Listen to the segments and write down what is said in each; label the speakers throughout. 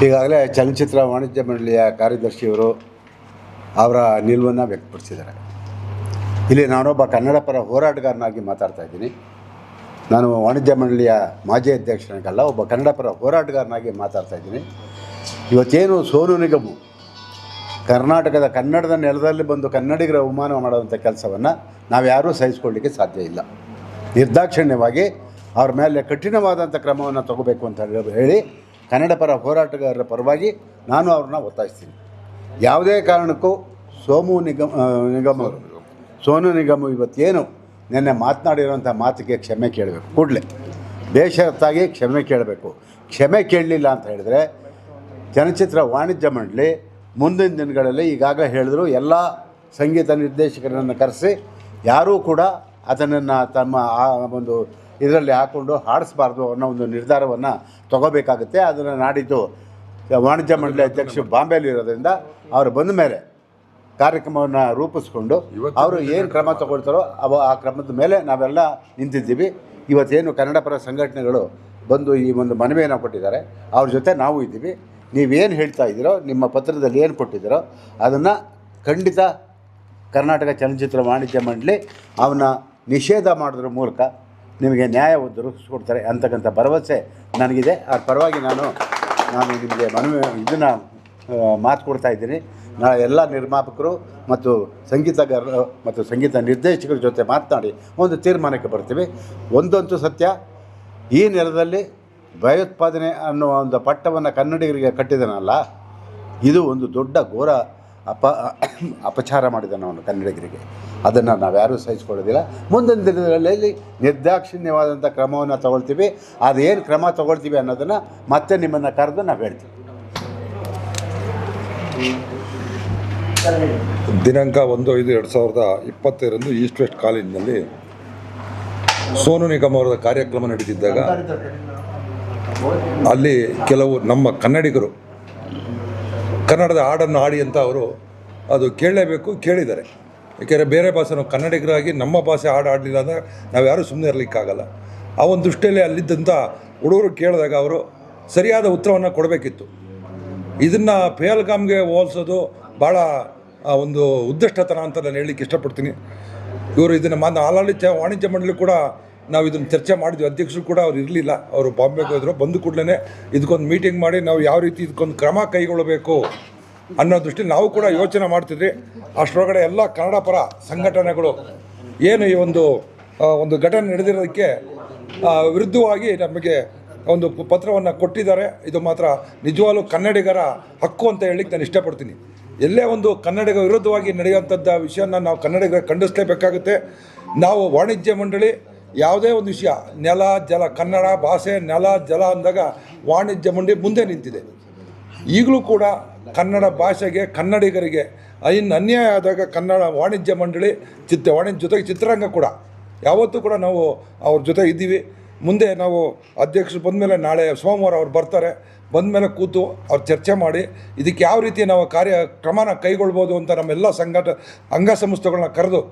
Speaker 1: ಈಗಾಗಲೇ ಚಲನಚಿತ್ರ ವಾಣಿಜ್ಯ ಮಂಡಳಿಯ ಕಾರ್ಯದರ್ಶಿಯವರು ಅವರ ನಿಲುವನ್ನು ವ್ಯಕ್ತಪಡಿಸಿದ್ದಾರೆ. ಇಲ್ಲಿ ನಾನೊಬ್ಬ ಕನ್ನಡ ಪರ ಹೋರಾಟಗಾರನಾಗಿ ಮಾತಾಡ್ತಾ ಇದ್ದೀನಿ. ನಾನು ವಾಣಿಜ್ಯ ಮಂಡಳಿಯ ಮಾಜಿ ಅಧ್ಯಕ್ಷನಾಗಲ್ಲ, ಒಬ್ಬ ಕನ್ನಡ ಪರ ಹೋರಾಟಗಾರನಾಗಿ ಮಾತಾಡ್ತಾ ಇದ್ದೀನಿ. ಇವತ್ತೇನು ಸೋನು ನಿಗಮ್ ಕರ್ನಾಟಕದ ಕನ್ನಡದ ನೆಲದಲ್ಲಿ ಬಂದು ಕನ್ನಡಿಗರ ಅವಮಾನ ಮಾಡುವಂಥ ಕೆಲಸವನ್ನು ನಾವ್ಯಾರೂ ಸಹಿಸ್ಕೊಳ್ಳಿಕ್ಕೆ ಸಾಧ್ಯ ಇಲ್ಲ. ನಿರ್ದಾಕ್ಷಿಣ್ಯವಾಗಿ ಅವ್ರ ಮೇಲೆ ಕಠಿಣವಾದಂಥ ಕ್ರಮವನ್ನು ತಗೋಬೇಕು ಅಂತ ಹೇಳಿ ಕನ್ನಡ ಪರ ಹೋರಾಟಗಾರರ ಪರವಾಗಿ ನಾನು ಅವ್ರನ್ನ ಒತ್ತಾಯಿಸ್ತೀನಿ. ಯಾವುದೇ ಕಾರಣಕ್ಕೂ ಸೋನು ನಿಗಮ್ ಇವತ್ತೇನು ನಿನ್ನೆ ಮಾತನಾಡಿರೋಂಥ ಮಾತಿಗೆ ಕ್ಷಮೆ ಕೇಳಬೇಕು, ಕೂಡಲೇ ಬೇಷರತ್ತಾಗಿ ಕ್ಷಮೆ ಕೇಳಬೇಕು. ಕ್ಷಮೆ ಕೇಳಲಿಲ್ಲ ಅಂತ ಹೇಳಿದ್ರೆ ಚಲನಚಿತ್ರ ವಾಣಿಜ್ಯ ಮಂಡಳಿ ಮುಂದಿನ ದಿನಗಳಲ್ಲಿ ಈಗಾಗಲೇ ಹೇಳಿದ್ರು ಎಲ್ಲ ಸಂಗೀತ ನಿರ್ದೇಶಕರನ್ನು ಕರೆಸಿ ಯಾರೂ ಕೂಡ ಅದನ್ನು ತಮ್ಮ ಒಂದು ಇದರಲ್ಲಿ ಹಾಕ್ಕೊಂಡು ಹಾಡಿಸ್ಬಾರ್ದು ಅನ್ನೋ ಒಂದು ನಿರ್ಧಾರವನ್ನು ತಗೋಬೇಕಾಗುತ್ತೆ. ಅದನ್ನು ನಾಡಿದ್ದು ವಾಣಿಜ್ಯ ಮಂಡಳಿ ಅಧ್ಯಕ್ಷರು ಬಾಂಬೆಯಲ್ಲಿ ಇರೋದ್ರಿಂದ ಅವರು ಬಂದ ಮೇಲೆ ಕಾರ್ಯಕ್ರಮವನ್ನು ರೂಪಿಸ್ಕೊಂಡು ಅವರು ಏನು ಕ್ರಮ ತಗೊಳ್ತಾರೋ ಆ ಕ್ರಮದ ಮೇಲೆ ನಾವೆಲ್ಲ ನಿಂತಿದ್ದೀವಿ. ಇವತ್ತೇನು ಕನ್ನಡ ಪರ ಸಂಘಟನೆಗಳು ಬಂದು ಈ ಒಂದು ಮನವಿಯನ್ನು ಕೊಟ್ಟಿದ್ದಾರೆ, ಅವ್ರ ಜೊತೆ ನಾವು ಇದ್ದೀವಿ. ನೀವೇನು ಹೇಳ್ತಾ ಇದ್ದೀರೋ, ನಿಮ್ಮ ಪತ್ರದಲ್ಲಿ ಏನು ಕೊಟ್ಟಿದ್ದೀರೋ ಅದನ್ನು ಖಂಡಿತ ಕರ್ನಾಟಕ ಚಲನಚಿತ್ರ ವಾಣಿಜ್ಯ ಮಂಡಳಿ ಅವನ್ನ ನಿಷೇಧ ಮಾಡೋದ್ರ ಮೂಲಕ ನಿಮಗೆ ನ್ಯಾಯ ದೊರಕಿಸ್ಕೊಡ್ತಾರೆ ಅಂತಕ್ಕಂಥ ಭರವಸೆ ನನಗಿದೆ. ಅದ್ರ ಪರವಾಗಿ ನಾನು ನಿಮಗೆ ಇದನ್ನು ಮಾತು ಕೊಡ್ತಾ ಇದ್ದೀನಿ. ನಾಳೆ ಎಲ್ಲ ನಿರ್ಮಾಪಕರು ಮತ್ತು ಸಂಗೀತಗಾರರು ಮತ್ತು ಸಂಗೀತ ನಿರ್ದೇಶಕರ ಜೊತೆ ಮಾತನಾಡಿ ಒಂದು ತೀರ್ಮಾನಕ್ಕೆ ಬರ್ತೀವಿ. ಒಂದಂತೂ ಸತ್ಯ, ಈ ನೆಲದಲ್ಲಿ ಭಯೋತ್ಪಾದನೆ ಅನ್ನುವ ಒಂದು ಪಟ್ಟವನ್ನು ಕನ್ನಡಿಗರಿಗೆ ಕಟ್ಟಿದನಲ್ಲ, ಇದು ಒಂದು ದೊಡ್ಡ ಘೋರ ಅಪಚಾರ ಮಾಡಿದ್ದಾನೆ ಅವನು ಕನ್ನಡಿಗರಿಗೆ. ಅದನ್ನು ನಾವ್ಯಾರೂ ಸಹಿಸ್ಕೊಳ್ಳೋದಿಲ್ಲ. ಮುಂದಿನ ದಿನಗಳಲ್ಲಿ ನಿರ್ದಾಕ್ಷಿಣ್ಯವಾದಂಥ ಕ್ರಮವನ್ನು ತಗೊಳ್ತೀವಿ. ಅದೇನು ಕ್ರಮ ತಗೊಳ್ತೀವಿ ಅನ್ನೋದನ್ನು ಮತ್ತೆ ನಿಮ್ಮನ್ನು ಕರೆದು ನಾವು ಹೇಳ್ತೀವಿ.
Speaker 2: ದಿನಾಂಕ 1/5/2020 ಈಸ್ಟ್ ವೆಸ್ಟ್ ಕಾಲೇಜಿನಲ್ಲಿ ಸೋನು ನಿಗಮ್ ಅವರ ಕಾರ್ಯಕ್ರಮ ನಡೆದಿದ್ದಾಗ ಅಲ್ಲಿ ಕೆಲವು ನಮ್ಮ ಕನ್ನಡಿಗರು ಕನ್ನಡದ ಹಾಡನ್ನು ಹಾಡಿ ಅಂತ ಅವರು ಅದು ಕೇಳಲೇಬೇಕು, ಕೇಳಿದ್ದಾರೆ. ಏಕೆಂದರೆ ಬೇರೆ ಭಾಷೆ ನಾವು ಕನ್ನಡಿಗರಾಗಿ ನಮ್ಮ ಭಾಷೆ ಹಾಡು ಆಡಲಿಲ್ಲ ಅಂದರೆ ನಾವು ಯಾರೂ ಸುಮ್ಮನೆ ಇರಲಿಕ್ಕಾಗಲ್ಲ. ಆ ಒಂದು ದೃಷ್ಟಿಯಲ್ಲಿ ಅಲ್ಲಿದ್ದಂಥ ಹುಡುಗರು ಕೇಳಿದಾಗ ಅವರು ಸರಿಯಾದ ಉತ್ತರವನ್ನು ಕೊಡಬೇಕಿತ್ತು. ಇದನ್ನು ಪೇಲ್ಗಾಮ್ಗೆ ಹೋಲಿಸೋದು ಭಾಳ ಒಂದು ಉದ್ದಿಷ್ಟತನ ಅಂತ ನಾನು ಹೇಳಲಿಕ್ಕೆ ಇಷ್ಟಪಡ್ತೀನಿ. ಇವರು ಇದನ್ನು ಆಡಳಿತ ವಾಣಿಜ್ಯ ಮಂಡಳಿ ಕೂಡ ನಾವು ಇದನ್ನು ಚರ್ಚೆ ಮಾಡಿದ್ವಿ. ಅಧ್ಯಕ್ಷರು ಕೂಡ ಅವ್ರು ಇರಲಿಲ್ಲ, ಅವರು ಬಾಂಬೆಗೆ ಹೋದರು. ಬಂದ ಕೂಡಲೇ ಇದಕ್ಕೊಂದು ಮೀಟಿಂಗ್ ಮಾಡಿ ನಾವು ಯಾವ ರೀತಿ ಇದಕ್ಕೊಂದು ಕ್ರಮ ಕೈಗೊಳ್ಳಬೇಕು ಅನ್ನೋ ದೃಷ್ಟಿಯಲ್ಲಿ ನಾವು ಕೂಡ ಯೋಚನೆ ಮಾಡ್ತಿದ್ವಿ. ಅಷ್ಟರೊಳಗಡೆ ಎಲ್ಲ ಕನ್ನಡ ಪರ ಸಂಘಟನೆಗಳು ಏನು ಈ ಒಂದು ಘಟನೆ ನಡೆದಿರೋದಕ್ಕೆ ವಿರುದ್ಧವಾಗಿ ನಮಗೆ ಒಂದು ಪತ್ರವನ್ನು ಕೊಟ್ಟಿದ್ದಾರೆ. ಇದು ಮಾತ್ರ ನಿಜವಾಗ್ಲೂ ಕನ್ನಡಿಗರ ಹಕ್ಕು ಅಂತ ಹೇಳಲಿಕ್ಕೆ ನಾನು ಇಷ್ಟಪಡ್ತೀನಿ. ಎಲ್ಲೇ ಒಂದು ಕನ್ನಡಿಗ ವಿರುದ್ಧವಾಗಿ ನಡೆಯುವಂಥದ್ದು ವಿಷಯನ ನಾವು ಕನ್ನಡಿಗರ ಖಂಡಿಸಲೇಬೇಕಾಗುತ್ತೆ. ನಾವು ವಾಣಿಜ್ಯ ಮಂಡಳಿ ಯಾವುದೇ ಒಂದು ವಿಷಯ ನೆಲ ಜಲ, ಕನ್ನಡ ಭಾಷೆ ನೆಲ ಜಲ ಅಂದಾಗ ವಾಣಿಜ್ಯ ಮಂಡಳಿ ಮುಂದೆ ನಿಂತಿದೆ. ಈಗಲೂ ಕೂಡ ಕನ್ನಡ ಭಾಷೆಗೆ ಕನ್ನಡಿಗರಿಗೆ ಅನ್ಯಾಯ ಆದಾಗ ಕನ್ನಡ ವಾಣಿಜ್ಯ ಮಂಡಳಿ ವಾಣಿಜ್ಯ ಜೊತೆಗೆ ಚಿತ್ರರಂಗ ಕೂಡ ಯಾವತ್ತೂ ಕೂಡ ನಾವು ಅವ್ರ ಜೊತೆ ಇದ್ದೀವಿ. ಮುಂದೆ ನಾವು ಅಧ್ಯಕ್ಷರು ಬಂದಮೇಲೆ ನಾಳೆ ಸೋಮವಾರ ಅವ್ರು ಬರ್ತಾರೆ. ಬಂದಮೇಲೆ ಕೂತು ಅವ್ರು ಚರ್ಚೆ ಮಾಡಿ ಇದಕ್ಕೆ ಯಾವ ರೀತಿ ನಾವು ಕ್ರಮನ ಕೈಗೊಳ್ಬೋದು ಅಂತ ನಮ್ಮೆಲ್ಲ ಅಂಗ ಸಂಸ್ಥೆಗಳನ್ನ ಕರೆದು,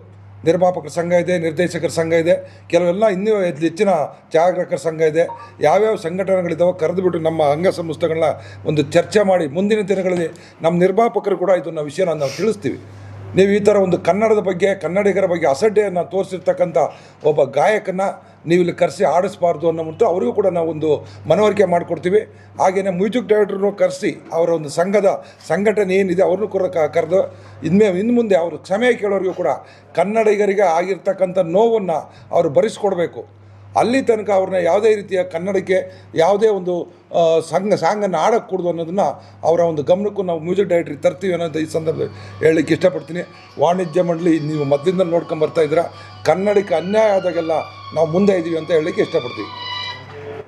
Speaker 2: ನಿರ್ಮಾಪಕರ ಸಂಘ ಇದೆ, ನಿರ್ದೇಶಕರ ಸಂಘ ಇದೆ, ಕೆಲವೆಲ್ಲ ಇನ್ನೂ ಹೆಚ್ಚಿನ ಛಾಯಾಗ್ರಾಹಕರ ಸಂಘ ಇದೆ, ಯಾವ್ಯಾವ ಸಂಘಟನೆಗಳಿದ್ದಾವೆ ಕರೆದುಬಿಟ್ಟು ನಮ್ಮ ಅಂಗ ಸಂಸ್ಥೆಗಳನ್ನ ಒಂದು ಚರ್ಚೆ ಮಾಡಿ ಮುಂದಿನ ದಿನಗಳಲ್ಲಿ ನಮ್ಮ ನಿರ್ಮಾಪಕರು ಕೂಡ ಇದನ್ನು ವಿಷಯನ ನಾವು ತಿಳಿಸ್ತೀವಿ. ನೀವು ಈ ಥರ ಒಂದು ಕನ್ನಡದ ಬಗ್ಗೆ, ಕನ್ನಡಿಗರ ಬಗ್ಗೆ ಅಸಡ್ಡೆಯನ್ನು ತೋರಿಸಿರ್ತಕ್ಕಂಥ ಒಬ್ಬ ಗಾಯಕನ ನೀವು ಇಲ್ಲಿ ಕರೆಸಿ ಆಡಿಸ್ಬಾರ್ದು ಅನ್ನೋ ಮತ್ತು ಅವರಿಗೂ ಕೂಡ ನಾವು ಒಂದು ಮನವರಿಕೆ ಮಾಡಿಕೊಡ್ತೀವಿ. ಹಾಗೆಯೇ ಮ್ಯೂಸಿಕ್ ಡೈರೆಕ್ಟ್ರನ್ನು ಕರೆಸಿ ಅವರ ಒಂದು ಸಂಘಟನೆ ಏನಿದೆ ಅವ್ರನ್ನೂ ಕೂಡ ಕರೆದು ಇನ್ನು ಮುಂದೆ ಅವರು ಕ್ಷಮೆ ಕೇಳೋರಿಗೂ ಕೂಡ ಕನ್ನಡಿಗರಿಗೆ ಆಗಿರ್ತಕ್ಕಂಥ ನೋವನ್ನು ಅವರು ಭರಿಸ್ಕೊಡ್ಬೇಕು. ಅಲ್ಲಿ ತನಕ ಅವ್ರನ್ನ ಯಾವುದೇ ರೀತಿಯ ಕನ್ನಡಕ್ಕೆ ಯಾವುದೇ ಒಂದು ಸಾಂಗನ್ನು ಆಡೋಕ್ಕೆ ಕೊಡೋದು ಅನ್ನೋದನ್ನು ಅವರ ಒಂದು ಗಮನಕ್ಕೂ ನಾವು ಮ್ಯೂಸಿಕ್ ಡೈರೆಕ್ಟ್ರಿಗೆ ತರ್ತೀವಿ ಅನ್ನೋದು ಈ ಸಂದರ್ಭದಲ್ಲಿ ಹೇಳಲಿಕ್ಕೆ ಇಷ್ಟಪಡ್ತೀನಿ. ವಾಣಿಜ್ಯ ಮಂಡಳಿ ನೀವು ಮೊದಲಿಂದ ನೋಡ್ಕೊಂಡು ಬರ್ತಾಯಿದ್ದೀರಾ, ಕನ್ನಡಕ್ಕೆ ಅನ್ಯಾಯ ಆದಾಗೆಲ್ಲ ನಾವು ಮುಂದೆ ಇದ್ದೀವಿ ಅಂತ ಹೇಳಲಿಕ್ಕೆ ಇಷ್ಟಪಡ್ತೀವಿ.